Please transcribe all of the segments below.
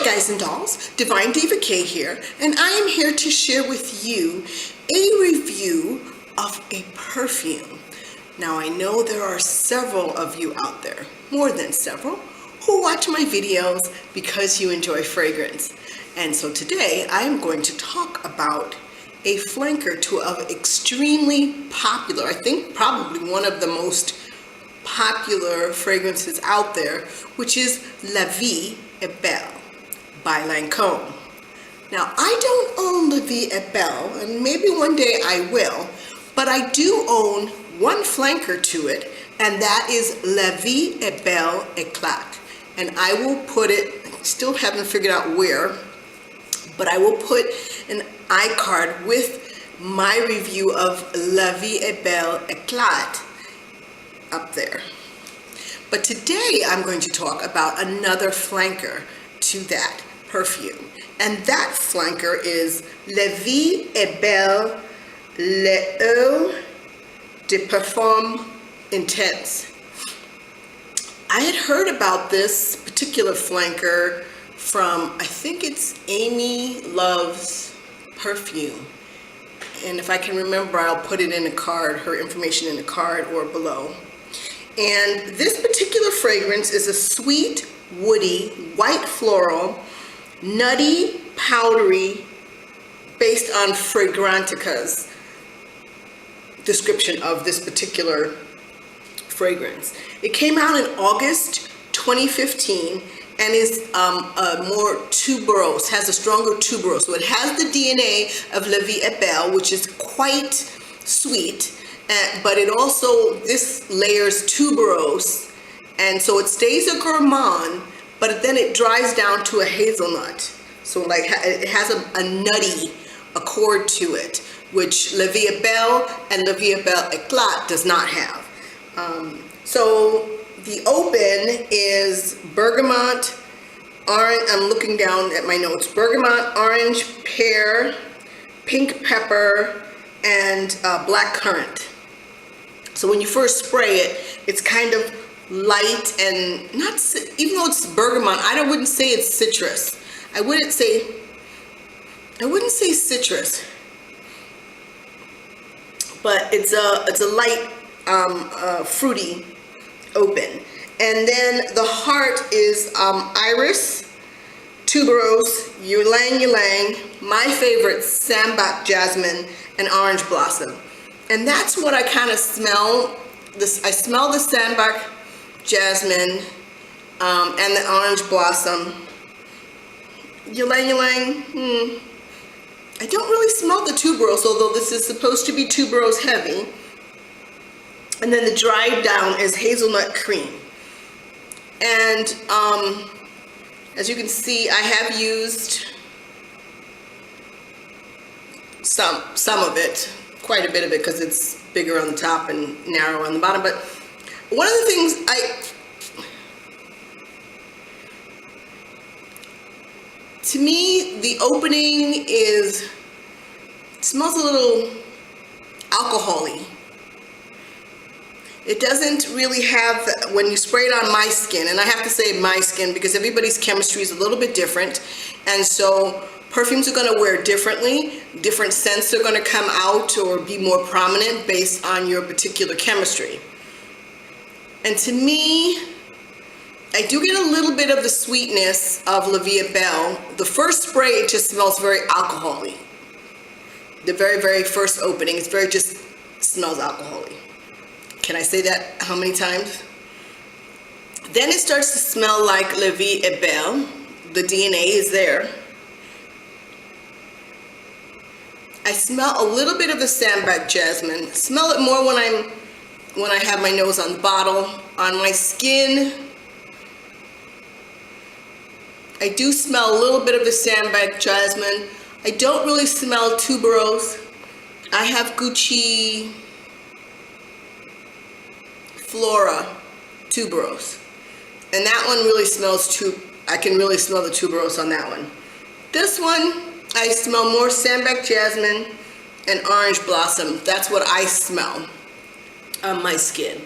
Hi guys and dolls, Divine Diva K here, and I am here to share with you a review of a perfume. Now I know there are several of you out there, more than several, who watch my videos because you enjoy fragrance. And so today I am going to talk about a flanker to an extremely popular, I think probably one of the most popular fragrances out there, which is Vie Est Belle by Lancome. Now, I don't own the Vie Est Belle, and maybe one day I will, but I do own one flanker to it, and that is Vie Est Belle Eclat. And I will put it, still haven't figured out where, but I will put an iCard with my review of Vie Est Belle Eclat up there. But today I'm going to talk about another flanker to that perfume, and that flanker is Vie Est Belle l'Eau de Parfum Intense. I had heard about this particular flanker from, I think it's Amy Loves Perfume, and if I can remember I'll put it in a card, her information in a card or below. And this particular fragrance is a sweet, woody, white floral, nutty, powdery, based on Fragrantica's description of this particular fragrance. It came out in August 2015 and is a more tuberose, has a stronger tuberose. So it has the DNA of Vie Est Belle, which is quite sweet, but it also, this layers tuberose, and so it stays a gourmand, but then it dries down to a hazelnut. So like it has a nutty accord to it, which Vie Est Belle and Vie Est Belle Eclat does not have. So the open is bergamot, orange, I'm looking down at my notes, bergamot, orange, pear, pink pepper, and black currant. So when you first spray it, it's kind of light and not, even though it's bergamot, I wouldn't say it's citrus. I wouldn't say citrus, but it's a light fruity open. And then the heart is iris, tuberose, ylang ylang, my favorite, sambac jasmine, and orange blossom. And that's what I kind of smell. I smell the sambac jasmine and the orange blossom. Ylang ylang, I don't really smell the tuberose, although this is supposed to be tuberose heavy. And then the dried down is hazelnut cream. And as you can see, I have used some of it, quite a bit of it, because it's bigger on the top and narrow on the bottom. But one of the things to me, the opening smells a little alcohol-y. It doesn't really have, when you spray it on my skin, and I have to say my skin because everybody's chemistry is a little bit different, and so perfumes are going to wear differently. Different scents are going to come out or be more prominent based on your particular chemistry. And to me, I do get a little bit of the sweetness of Vie Est Belle. The first spray, it just smells very alcohol-y. The very, very first opening, just smells alcohol-y. Can I say that how many times? Then it starts to smell like Vie Est Belle. The DNA is there. I smell a little bit of the sambac jasmine. Smell it more when I have my nose on the bottle. On my skin, I do smell a little bit of the sambac jasmine. I don't really smell tuberose. I have Gucci Flora tuberose, and that one really smells I can really smell the tuberose on that one. This one, I smell more sambac jasmine and orange blossom. That's what I smell on my skin.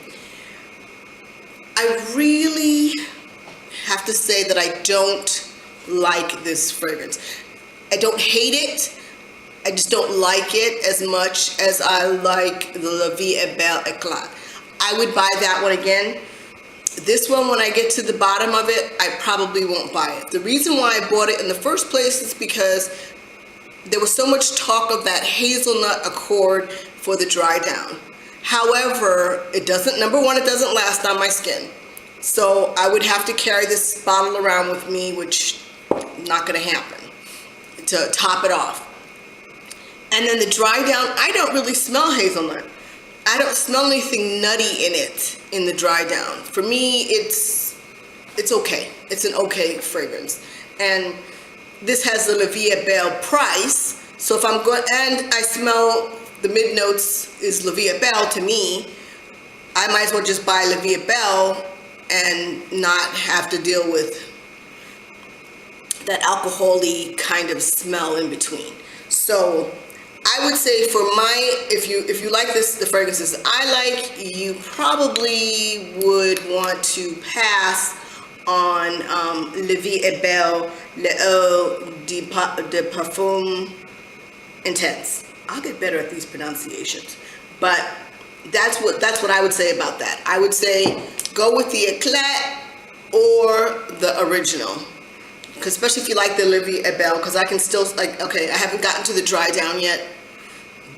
I really have to say that I don't like this fragrance. I don't hate it. I just don't like it as much as I like the Vie Est Belle Eclat. I would buy that one again. This one, when I get to the bottom of it, I probably won't buy it. The reason why I bought it in the first place is because there was so much talk of that hazelnut accord for the dry down. However, it doesn't, number one, it doesn't last on my skin. So I would have to carry this bottle around with me, which is not going to happen, to top it off. And then the dry down, I don't really smell hazelnut. I don't smell anything nutty in it, in the dry down. For me, it's okay. It's an okay fragrance. And this has the Vie Est Belle price. So if I'm going, and I smell the mid notes is Vie Est Belle to me, I might as well just buy Vie Est Belle and not have to deal with that alcohol-y kind of smell in between. So I would say for my, if you like this, the fragrances I like, you probably would want to pass on Vie Est Belle, L'Eau de Parfum Intense. I'll get better at these pronunciations, but that's what I would say about that. I would say go with the Eclat or the original, because especially if you like the Vie Est Belle, because I can still, like, okay, I haven't gotten to the dry down yet,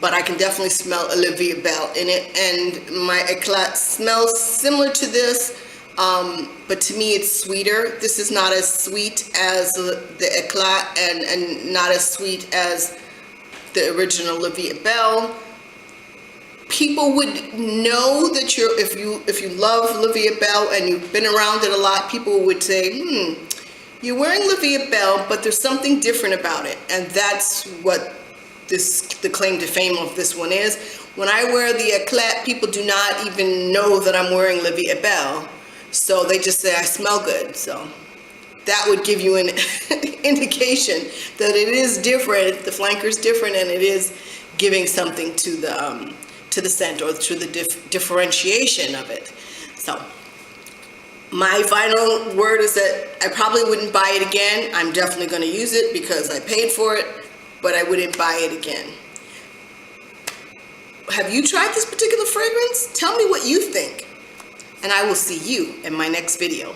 but I can definitely smell a Vie Est Belle in it, and my Eclat smells similar to this, but to me it's sweeter. This is not as sweet as the Eclat, and not as sweet as the original Vie Est Belle. People would know that if you love Vie Est Belle and you've been around it a lot, people would say, you're wearing Vie Est Belle, but there's something different about it, and that's what the claim to fame of this one is. When I wear the Eclat, people do not even know that I'm wearing Vie Est Belle, so they just say I smell good. So that would give you an indication that it is different. The flanker is different, and it is giving something to the scent, or to the differentiation of it. So my final word is that I probably wouldn't buy it again. I'm definitely going to use it because I paid for it, but I wouldn't buy it again. Have you tried this particular fragrance? Tell me what you think, and I will see you in my next video.